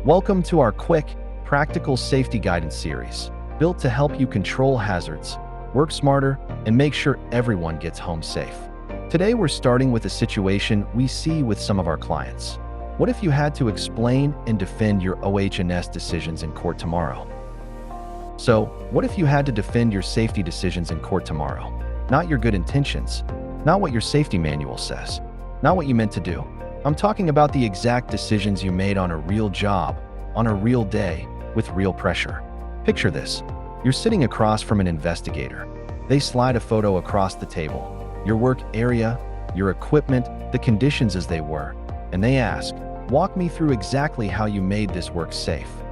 Welcome to our quick, practical safety guidance series, built to help you control hazards, work smarter, and make sure everyone gets home safe. Today we're starting with a situation we see with some of our clients. What if you had to explain and defend your OH&S decisions in court tomorrow? So, what if you had to defend your safety decisions in court tomorrow? Not your good intentions, not what your safety manual says, not what you meant to do. I'm talking about the exact decisions you made on a real job, on a real day, with real pressure. Picture this. You're sitting across from an investigator. They slide a photo across the table, your work area, your equipment, the conditions as they were, and they ask, "Walk me through exactly how you made this work safe."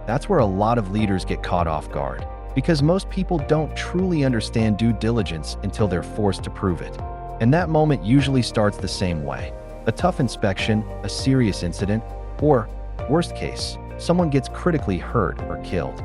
That's where a lot of leaders get caught off guard, because most people don't truly understand due diligence until they're forced to prove it. And that moment usually starts the same way. A tough inspection, a serious incident, or, worst case, someone gets critically hurt or killed.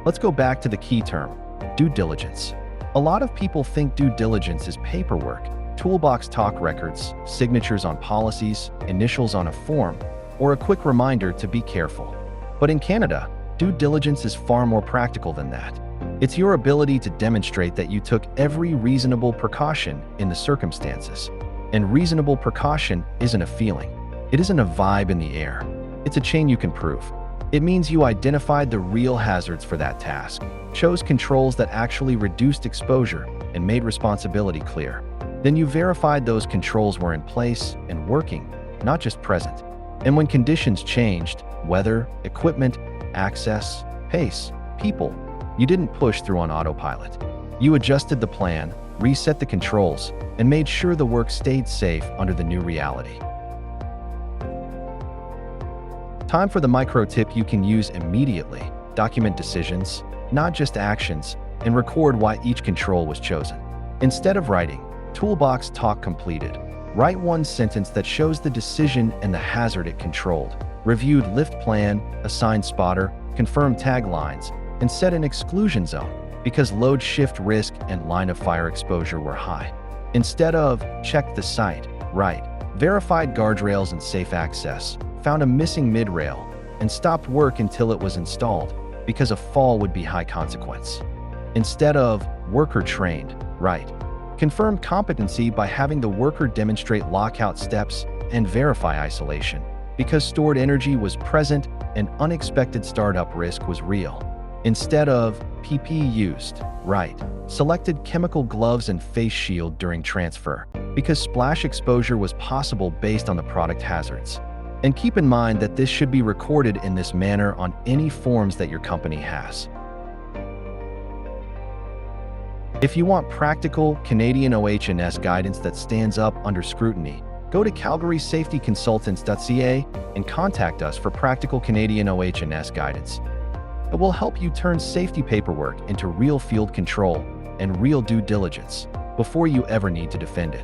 Let's go back to the key term, due diligence. A lot of people think due diligence is paperwork, toolbox talk records, signatures on policies, initials on a form, or a quick reminder to be careful. But in Canada, due diligence is far more practical than that. It's your ability to demonstrate that you took every reasonable precaution in the circumstances. And reasonable precaution isn't a feeling. It isn't a vibe in the air. It's a chain you can prove. It means you identified the real hazards for that task, chose controls that actually reduced exposure, and made responsibility clear. Then you verified those controls were in place and working, not just present. And when conditions changed, weather, equipment, access, pace, people, you didn't push through on autopilot. You adjusted the plan, reset the controls, and made sure the work stayed safe under the new reality. Time for the micro tip you can use immediately. Document decisions, not just actions, and record why each control was chosen. Instead of writing, "Toolbox talk completed," write one sentence that shows the decision and the hazard it controlled. Reviewed lift plan, assigned spotter, confirmed taglines, and set an exclusion zone because load shift risk and line of fire exposure were high. Instead of checked the site, write verified guardrails and safe access, found a missing mid-rail, and stopped work until it was installed because a fall would be high consequence. Instead of worker trained, write confirmed competency by having the worker demonstrate lockout steps and verify isolation because stored energy was present and unexpected startup risk was real. Instead of PPE used, write selected chemical gloves and face shield during transfer because splash exposure was possible based on the product hazards. And keep in mind that this should be recorded in this manner on any forms that your company has. If you want practical Canadian OH&S guidance that stands up under scrutiny, go to calgarysafetyconsultants.ca and contact us for practical Canadian OH&S guidance. It will help you turn safety paperwork into real field control and real due diligence before you ever need to defend it.